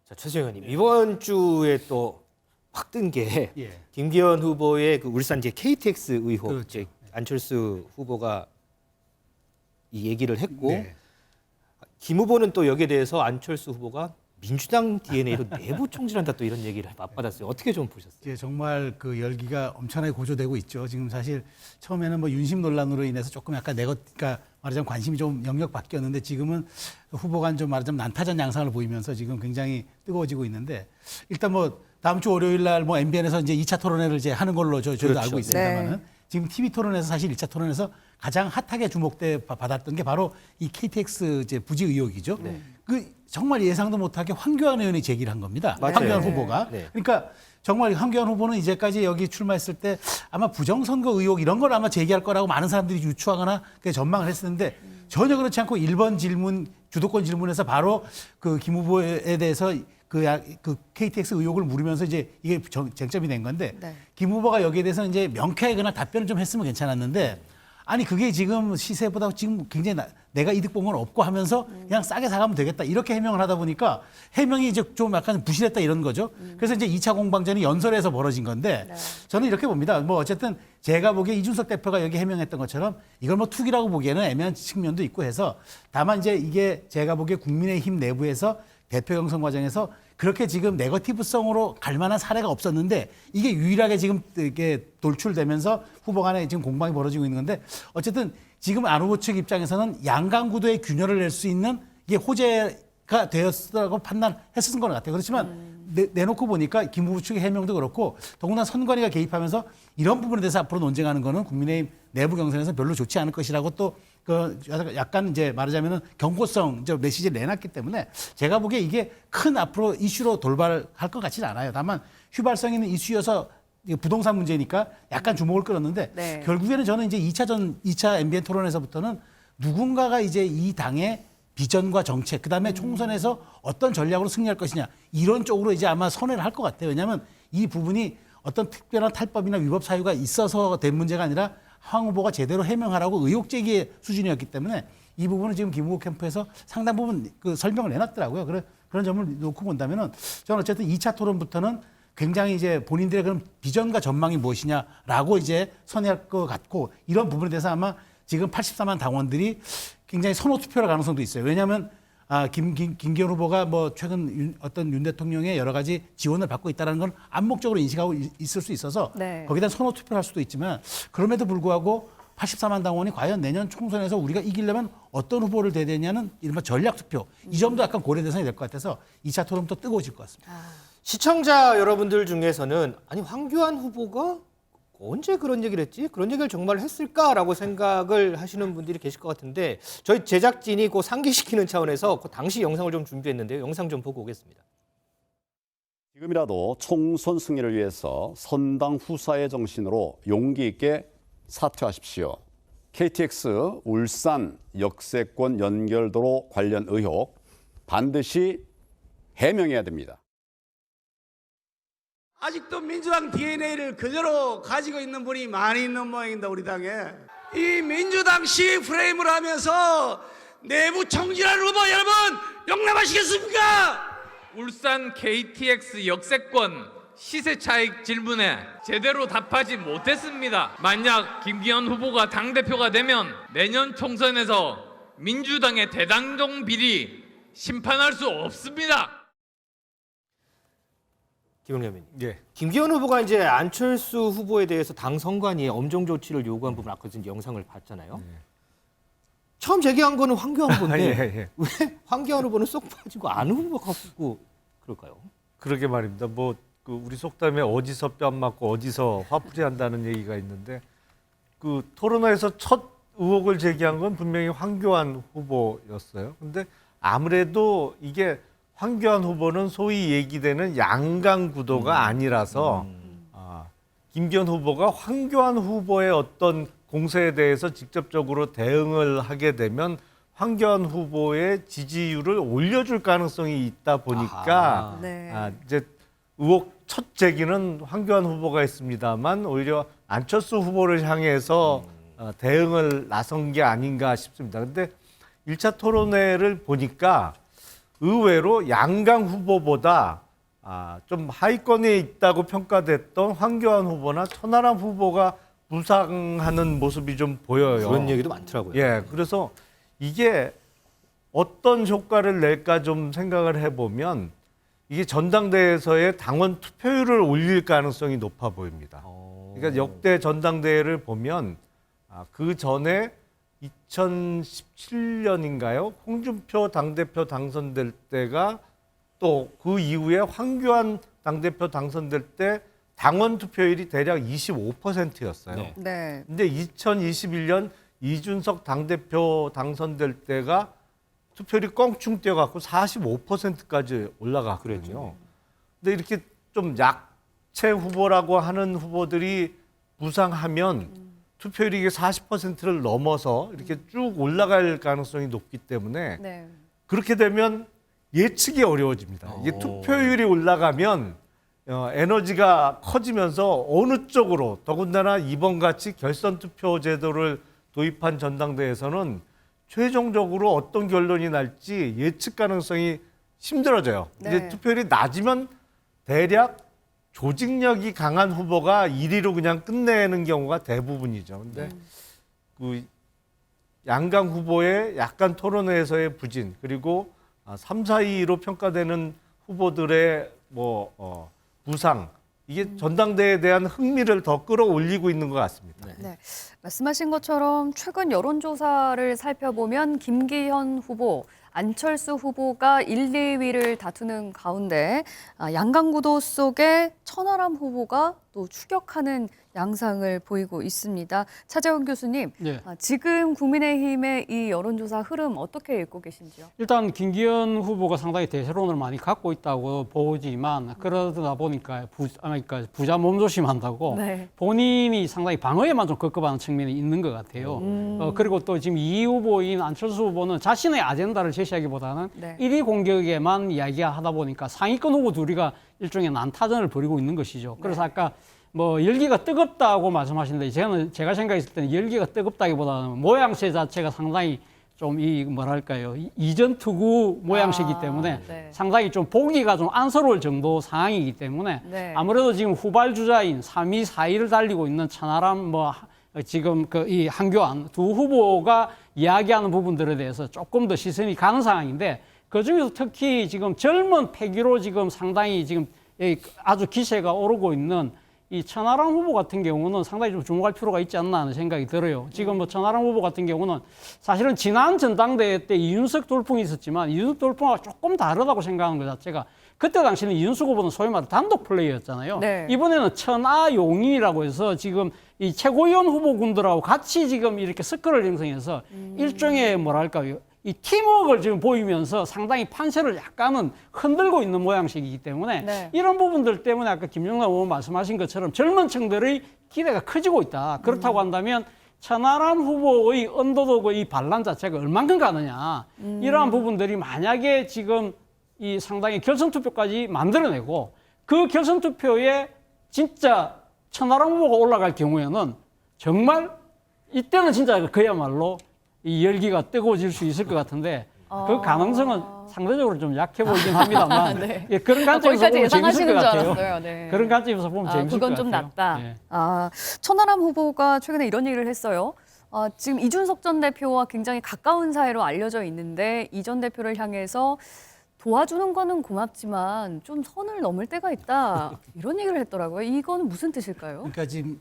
자, 최수영 의원님, 이번 주에 또 확 뜬 게 예. 김기현 후보의 그 울산 이제 KTX 의혹, 그렇죠. 이제 안철수 후보가 이 얘기를 했고 네. 김 후보는 또 여기에 대해서 안철수 후보가 민주당 DNA로 내부 총질한다 또 이런 얘기를 맞받았어요. 어떻게 좀 보셨어요? 이제 정말 그 열기가 엄청나게 고조되고 있죠. 지금 사실 처음에는 뭐 윤심 논란으로 인해서 조금 약간 그러니까 말하자면 관심이 좀 영역 바뀌었는데 지금은 후보 간 좀 말하자면 난타전 양상을 보이면서 지금 굉장히 뜨거워지고 있는데 일단 뭐 다음 주 월요일 날 뭐 MBN에서 이제 2차 토론회를 이제 하는 걸로 저희도 그렇죠. 알고 있습니다만은 네. 지금 TV 토론에서 사실 1차 토론에서 가장 핫하게 주목돼 받았던 게 바로 이 KTX 이제 부지 의혹이죠. 네. 그 정말 예상도 못하게 황교안 의원이 제기를 한 겁니다. 맞아요. 황교안 네. 후보가. 네. 그러니까 정말 황교안 후보는 이제까지 여기 출마했을 때 아마 부정선거 의혹 이런 걸 아마 제기할 거라고 많은 사람들이 유추하거나 전망을 했었는데 전혀 그렇지 않고 1번 질문 주도권 질문에서 바로 그 김 후보에 대해서 그 KTX 의혹을 물으면서 이제 이게 쟁점이 된 건데 네. 김 후보가 여기에 대해서 이제 명쾌하게 그냥 답변을 좀 했으면 괜찮았는데 아니 그게 지금 시세보다 지금 굉장히 내가 이득 본 건 없고 하면서 그냥 싸게 사가면 되겠다 이렇게 해명을 하다 보니까 해명이 이제 좀 약간 부실했다 이런 거죠. 그래서 이제 2차 공방전이 연설에서 벌어진 건데 네. 저는 이렇게 봅니다. 뭐 어쨌든 제가 보기에 이준석 대표가 여기 해명했던 것처럼 이걸 뭐 투기라고 보기에는 애매한 측면도 있고 해서 다만 이제 이게 제가 보기에 국민의힘 내부에서 대표 경선 과정에서 그렇게 지금 네거티브성으로 갈 만한 사례가 없었는데 이게 유일하게 지금 이게 돌출되면서 후보 간에 지금 공방이 벌어지고 있는 건데 어쨌든 지금 안 후보 측 입장에서는 양강 구도의 균열을 낼 수 있는 이게 호재가 되었다고 판단했었던 것 같아요. 그렇지만 내놓고 보니까 김 후보 측의 해명도 그렇고 더구나 선관위가 개입하면서 이런 부분에 대해서 앞으로 논쟁하는 거는 국민의힘 내부 경선에서 별로 좋지 않을 것이라고 또 그 약간 이제 말하자면은 경고성 이제 메시지를 내놨기 때문에 제가 보기에 이게 큰 앞으로 이슈로 돌발할 것 같지는 않아요. 다만 휘발성 있는 이슈여서 부동산 문제니까 약간 주목을 끌었는데 네. 결국에는 저는 이제 2차 MBN 토론에서부터는 누군가가 이제 이 당의 비전과 정책, 그다음에 총선에서 어떤 전략으로 승리할 것이냐 이런 쪽으로 이제 아마 선회를 할 것 같아요. 왜냐하면 이 부분이 어떤 특별한 탈법이나 위법 사유가 있어서 된 문제가 아니라 황 후보가 제대로 해명하라고 의혹 제기의 수준이었기 때문에 이 부분은 지금 김 후보 캠프에서 상당 부분 그 설명을 내놨더라고요. 그런 점을 놓고 본다면은 저는 어쨌든 2차 토론부터는 굉장히 이제 본인들의 그런 비전과 전망이 무엇이냐라고 이제 선회할 것 같고 이런 부분에 대해서 아마 지금 84만 당원들이 굉장히 선호 투표할 가능성도 있어요. 왜냐하면 김기현 후보가 뭐 최근 어떤 윤 대통령의 여러 가지 지원을 받고 있다는 건 암묵적으로 인식하고 있을 수 있어서 네. 거기다 선호 투표를 할 수도 있지만 그럼에도 불구하고 84만 당원이 과연 내년 총선에서 우리가 이기려면 어떤 후보를 대야 되냐는 이른바 전략 투표 이 점도 약간 고려 대상이 될 것 같아서 2차 토론부터 뜨거워질 것 같습니다. 시청자 여러분들 중에서는 아니 황교안 후보가 언제 그런 얘기를 했지? 그런 얘기를 정말 했을까라고 생각을 하시는 분들이 계실 것 같은데 저희 제작진이 그 상기시키는 차원에서 그 당시 영상을 좀 준비했는데요. 영상 좀 보고 오겠습니다. 지금이라도 총선 승리를 위해서 선당 후사의 정신으로 용기 있게 사퇴하십시오. KTX 울산 역세권 연결도로 관련 의혹 반드시 해명해야 됩니다. 아직도 민주당 DNA를 그대로 가지고 있는 분이 많이 있는 모양입니다. 우리 당에. 이 민주당식 프레임을 하면서 내부 총질하는 후보 여러분 용납하시겠습니까? 울산 KTX 역세권 시세 차익 질문에 제대로 답하지 못했습니다. 만약 김기현 후보가 당대표가 되면 내년 총선에서 민주당의 대당정 비리 심판할 수 없습니다. 김영렬 의원님. 예. 김기현 후보가 이제 안철수 후보에 대해서 당 선관위에 엄정 조치를 요구한 부분 아까 이제 영상을 봤잖아요. 처음 제기한 거는 황교안 후보인데 왜 황교안 후보는 쏙 빠지고 안 후보가 갖고 그럴까요? 그러게 말입니다. 뭐 그 우리 속담에 어디서 뺨 맞고 어디서 화풀이 한다는 얘기가 있는데 그 토론회에서 첫 의혹을 제기한 건 분명히 황교안 후보였어요. 근데 아무래도 이게 황교안 후보는 소위 얘기되는 양강 구도가 아니라서 김기현 후보가 황교안 후보의 어떤 공세에 대해서 직접적으로 대응을 하게 되면 황교안 후보의 지지율을 올려줄 가능성이 있다 보니까 네. 이제 의혹 첫 제기는 황교안 후보가 했습니다만 오히려 안철수 후보를 향해서 대응을 나선 게 아닌가 싶습니다. 근데 1차 토론회를 보니까 의외로 양강 후보보다 좀 하위권에 있다고 평가됐던 황교안 후보나 천하람 후보가 부상하는 모습이 좀 보여요. 그런 얘기도 많더라고요. 예, 그래서 이게 어떤 효과를 낼까 좀 생각을 해보면 이게 전당대회에서의 당원 투표율을 올릴 가능성이 높아 보입니다. 그러니까 역대 전당대회를 보면 그 전에 2017년인가요? 홍준표 당대표 당선될 때가 또 그 이후에 황교안 당대표 당선될 때 당원 투표율이 대략 25%였어요. 네. 네. 근데 2021년 이준석 당대표 당선될 때가 투표율이 껑충 뛰어갖고 45%까지 올라갔거든요. 근데 이렇게 좀 약체 후보라고 하는 후보들이 부상하면 투표율이 이게 40%를 넘어서 이렇게 쭉 올라갈 가능성이 높기 때문에 네. 그렇게 되면 예측이 어려워집니다. 이게 투표율이 올라가면 에너지가 커지면서 어느 쪽으로 더군다나 이번 같이 결선 투표 제도를 도입한 전당대회에서는 최종적으로 어떤 결론이 날지 예측 가능성이 힘들어져요. 네. 이제 투표율이 낮으면 대략 조직력이 강한 후보가 1위로 그냥 끝내는 경우가 대부분이죠. 근데 그 양강 후보의 약간 토론회에서의 부진 그리고 3, 4위로 평가되는 후보들의 부상 이게 전당대회에 대한 흥미를 더 끌어올리고 있는 것 같습니다. 네. 말씀하신 것처럼 최근 여론조사를 살펴보면 김기현 후보, 안철수 후보가 1, 2위를 다투는 가운데 양강구도 속에 천하람 후보가 또 추격하는 양상을 보이고 있습니다. 차재원 교수님, 네. 지금 국민의힘의 이 여론조사 흐름 어떻게 읽고 계신지요? 일단 김기현 후보가 상당히 대세론을 많이 갖고 있다고 보지만 그러다 보니까 그러니까 부자 몸조심한다고 네. 본인이 상당히 방어에만 좀 급급한 측면이 있는 것 같아요. 그리고 또 지금 2위 후보인 안철수 후보는 자신의 아젠다를 제시하기보다는 네. 1위 공격에만 이야기하다 보니까 상위권 후보 둘이가 일종의 난타전을 벌이고 있는 것이죠. 그래서 아까 열기가 뜨겁다고 말씀하시는데 제가 생각했을 때는 열기가 뜨겁다기보다는 모양새 자체가 상당히 좀 이전 투구 모양새이기 때문에 네. 상당히 좀 보기가 좀 안쓰러울 정도 상황이기 때문에 네. 아무래도 지금 후발 주자인 3위, 4위를 달리고 있는 천하람 지금 이 한교안 두 후보가 이야기하는 부분들에 대해서 조금 더 시선이 가는 상황인데 그중에서 특히 지금 젊은 패기로 지금 상당히 지금 아주 기세가 오르고 있는 이 천하람 후보 같은 경우는 상당히 좀 주목할 필요가 있지 않나 하는 생각이 들어요. 지금 천하람 후보 같은 경우는 사실은 지난 전당대회 때 이준석 돌풍이 있었지만 이준석 돌풍과 조금 다르다고 생각하는 것 자체가 그때 당시는 이준석 후보는 소위 말해 단독 플레이였잖아요. 네. 이번에는 천하용인이라고 해서 지금 이 최고위원 후보군들하고 같이 지금 이렇게 서클을 형성해서 일종의 이 팀워크를 지금 보이면서 상당히 판세를 약간은 흔들고 있는 모양새이기 때문에 네. 이런 부분들 때문에 아까 김영남 의원 말씀하신 것처럼 젊은 층들의 기대가 커지고 있다. 그렇다고 한다면 천하람 후보의 언더독의 반란 자체가 얼만큼 가느냐. 이러한 부분들이 만약에 지금 이 상당히 결선투표까지 만들어내고 그 결선투표에 진짜 천하람 후보가 올라갈 경우에는 정말 이때는 진짜 그야말로 이 열기가 뜨거워질 수 있을 것 같은데 그 가능성은 상대적으로 좀 약해 보이긴 합니다만 네. 예, 그런 관점에서 보면 재밌을 것 예상하시는 줄 같아요. 알았어요. 네. 그런 관점에서 보면 재밌을 것 그건 같아요. 좀 낫다. 예. 천하람 후보가 최근에 이런 얘기를 했어요. 지금 이준석 전 대표와 굉장히 가까운 사이로 알려져 있는데 이 전 대표를 향해서 도와주는 거는 고맙지만 좀 선을 넘을 때가 있다. 이런 얘기를 했더라고요. 이건 무슨 뜻일까요? 그러니까 지금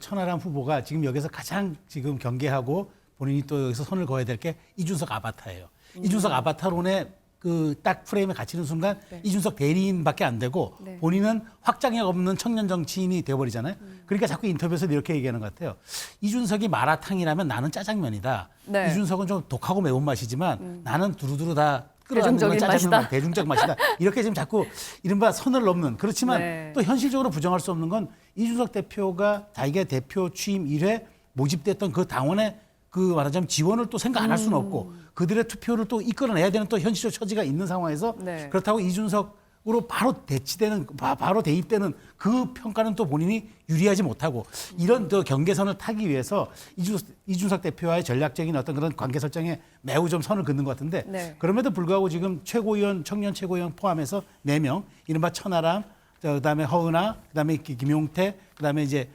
천하람 후보가 지금 여기서 가장 지금 경계하고 본인이 또 여기서 선을 그어야 될 게 이준석 아바타예요. 이준석 아바타론에 그 딱 프레임에 갇히는 순간 네. 이준석 대리인밖에 안 되고 네. 본인은 확장력 없는 청년 정치인이 돼버리잖아요. 그러니까 자꾸 인터뷰에서 이렇게 얘기하는 것 같아요. 이준석이 마라탕이라면 나는 짜장면이다. 네. 이준석은 좀 독하고 매운맛이지만 나는 두루두루 다 끌어안는 건 대중적인 짜장면 맛이다. 대중적 맛이다. 이렇게 지금 자꾸 이른바 선을 넘는 그렇지만 네. 또 현실적으로 부정할 수 없는 건 이준석 대표가 자기가 대표 취임 1회 모집됐던 그 당원의 그 말하자면 지원을 또 생각 안 할 수는 없고 그들의 투표를 또 이끌어내야 되는 또 현실적 처지가 있는 상황에서 네. 그렇다고 이준석 바로 대치되는 바로 대입되는 그 평가는 또 본인이 유리하지 못하고 이런 또 경계선을 타기 위해서 이준석 대표와의 전략적인 어떤 그런 관계 설정에 매우 좀 선을 긋는 것 같은데 네. 그럼에도 불구하고 지금 최고위원 청년 최고위원 포함해서 4명 이른바 천하람 그다음에 허은하 그다음에 김용태 그다음에 이제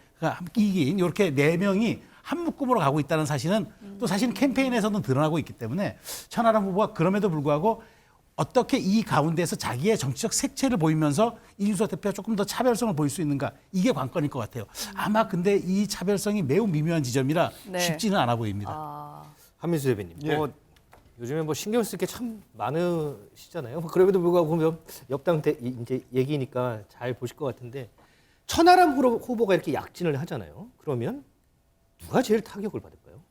이기인 이렇게 4명이 한 묶음으로 가고 있다는 사실은 또 사실은 캠페인에서는 드러나고 있기 때문에 천하람 후보가 그럼에도 불구하고 어떻게 이 가운데서 자기의 정치적 색채를 보이면서 이준석 대표가 조금 더 차별성을 보일 수 있는가 이게 관건일 것 같아요. 아마 근데 이 차별성이 매우 미묘한 지점이라 네. 쉽지는 않아 보입니다. 아, 한민수 대변인. 예. 뭐 요즘에 뭐 신경 쓸 게 참 많으시잖아요. 뭐 그럼에도 불구하고 보면 옆당 이제 얘기니까 잘 보실 것 같은데 천하람 후보가 이렇게 약진을 하잖아요. 그러면 누가 제일 타격을 받을까요?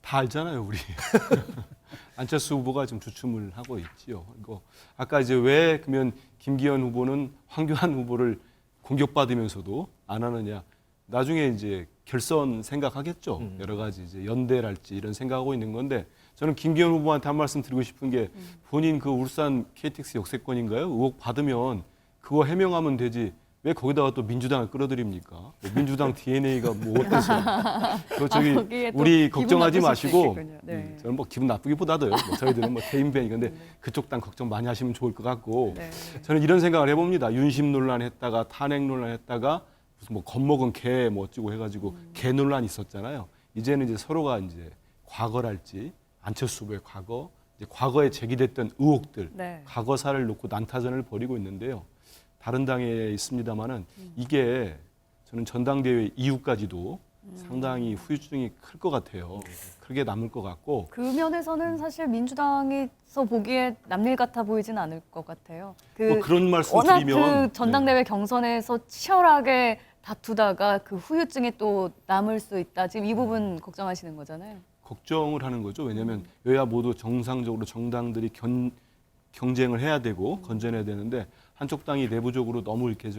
다 알잖아요, 우리. 안철수 후보가 좀 주춤을 하고 있지요. 이거 아까 이제 왜 그러면 김기현 후보는 황교안 후보를 공격받으면서도 안 하느냐? 나중에 이제 결선 생각하겠죠. 여러 가지 이제 연대랄지 이런 생각하고 있는 건데 저는 김기현 후보한테 한 말씀 드리고 싶은 게 본인 그 울산 KTX 역세권인가요? 의혹 받으면 그거 해명하면 되지. 왜 거기다가 또 민주당을 끌어들입니까? 뭐 민주당 DNA가 뭐 어때서? 저기 거기에 또 우리 기분 걱정하지 나쁘실 수 마시고 있겠군요. 네. 저는 뭐 기분 나쁘기보다도요. 뭐 저희들은 뭐 대인배니 근데 그쪽 당 걱정 많이 하시면 좋을 것 같고 네. 저는 이런 생각을 해봅니다. 윤심 논란했다가 탄핵 논란했다가 무슨 뭐 겁먹은 개 뭐 어찌고 해가지고 개 논란 있었잖아요. 이제는 이제 서로가 이제 과거랄지 안철수 후보의 과거, 이제 과거에 제기됐던 의혹들, 네. 과거사를 놓고 난타전을 벌이고 있는데요. 다른 당에 있습니다만은 이게 저는 전당대회 이후까지도 상당히 후유증이 클 것 같아요. 크게 남을 것 같고 그 면에서는 사실 민주당에서 보기에 남일 같아 보이진 않을 것 같아요. 뭐 그런 말씀 워낙 드리면 그 전당대회 경선에서 치열하게 다투다가 그 후유증이 또 남을 수 있다. 지금 이 부분 걱정하시는 거잖아요. 걱정을 하는 거죠. 왜냐하면 여야 모두 정상적으로 정당들이 경쟁을 해야 되고 건전해야 되는데 한쪽 당이 내부적으로 너무 이렇게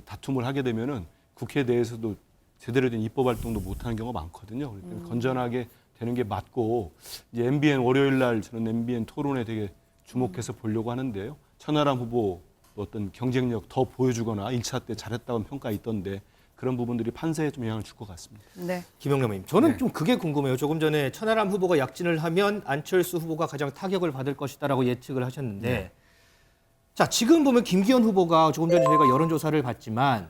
다툼을 하게 되면은 국회 내에서도 제대로 된 입법 활동도 못하는 경우가 많거든요. 그러니까 건전하게 되는 게 맞고 이제 MBN 월요일 날 저는 MBN 토론에 되게 주목해서 보려고 하는데요. 천하람 후보 어떤 경쟁력 더 보여주거나 1차 때 잘했다고 평가 있던데 그런 부분들이 판세에 좀 영향을 줄 것 같습니다. 네. 김영남 의원님, 저는 좀 그게 궁금해요. 조금 전에 천하람 후보가 약진을 하면 안철수 후보가 가장 타격을 받을 것이다라고 예측을 하셨는데 자, 지금 보면 김기현 후보가 조금 전에 저희가 여론조사를 봤지만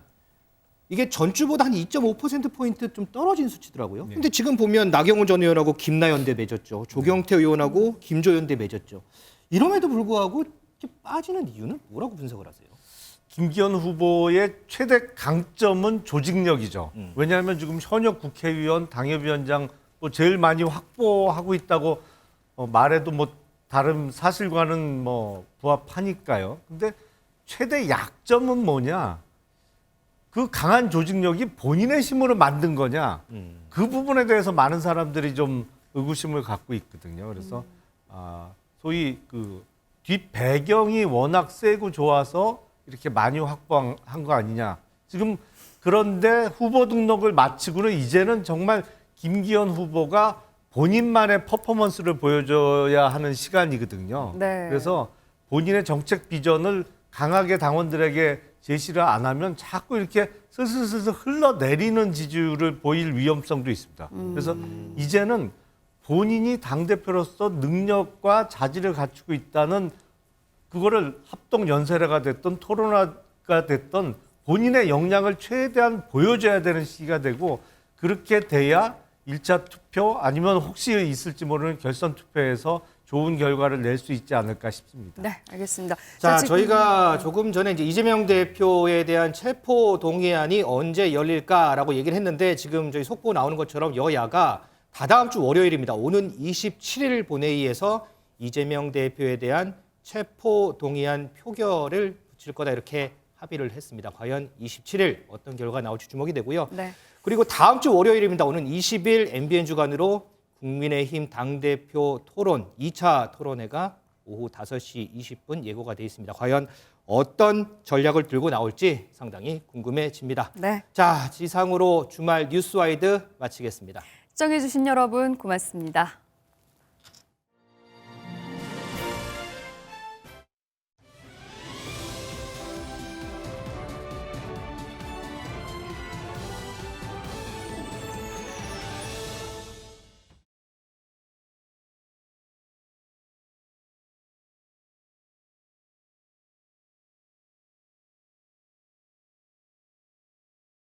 이게 전주보다 한 2.5%포인트 좀 떨어진 수치더라고요. 근데 지금 보면 나경원 전 의원하고 김나연대 맺었죠. 조경태 의원하고 김조연대 맺었죠. 이럼에도 불구하고 이렇게 빠지는 이유는 뭐라고 분석을 하세요? 김기현 후보의 최대 강점은 조직력이죠. 왜냐하면 지금 현역 국회의원, 당협위원장 뭐 제일 많이 확보하고 있다고 말해도 뭐 다른 사실과는 뭐 부합하니까요. 근데 최대 약점은 뭐냐? 그 강한 조직력이 본인의 힘으로 만든 거냐? 그 부분에 대해서 많은 사람들이 좀 의구심을 갖고 있거든요. 그래서 소위 그 뒷 배경이 워낙 세고 좋아서 이렇게 많이 확보한 거 아니냐. 지금 그런데 후보 등록을 마치고는 이제는 정말 김기현 후보가 본인만의 퍼포먼스를 보여줘야 하는 시간이거든요. 네. 그래서 본인의 정책 비전을 강하게 당원들에게 제시를 안 하면 자꾸 이렇게 슬슬슬슬 흘러내리는 지지율을 보일 위험성도 있습니다. 그래서 이제는 본인이 당대표로서 능력과 자질을 갖추고 있다는 그거를 합동 연설회가 됐던 토론회가 됐던 본인의 역량을 최대한 보여줘야 되는 시기가 되고 그렇게 돼야 1차 투표 아니면 혹시 있을지 모르는 결선 투표에서 좋은 결과를 낼 수 있지 않을까 싶습니다. 네, 알겠습니다. 자, 지금- 저희가 조금 전에 이제 이재명 대표에 대한 체포 동의안이 언제 열릴까라고 얘기를 했는데 지금 저희 속보 나오는 것처럼 여야가 다다음 주 월요일입니다. 오는 27일 본회의에서 이재명 대표에 대한 체포 동의안 표결을 붙일 거다 이렇게 합의를 했습니다. 과연 27일 어떤 결과가 나올지 주목이 되고요. 네. 그리고 다음 주 월요일입니다. 오는 20일 MBN 주간으로 국민의힘 당대표 토론 2차 토론회가 오후 5시 20분 예고가 돼 있습니다. 과연 어떤 전략을 들고 나올지 상당히 궁금해집니다. 네. 자, 지상으로 주말 뉴스와이드 마치겠습니다. 시청해주신 여러분 고맙습니다.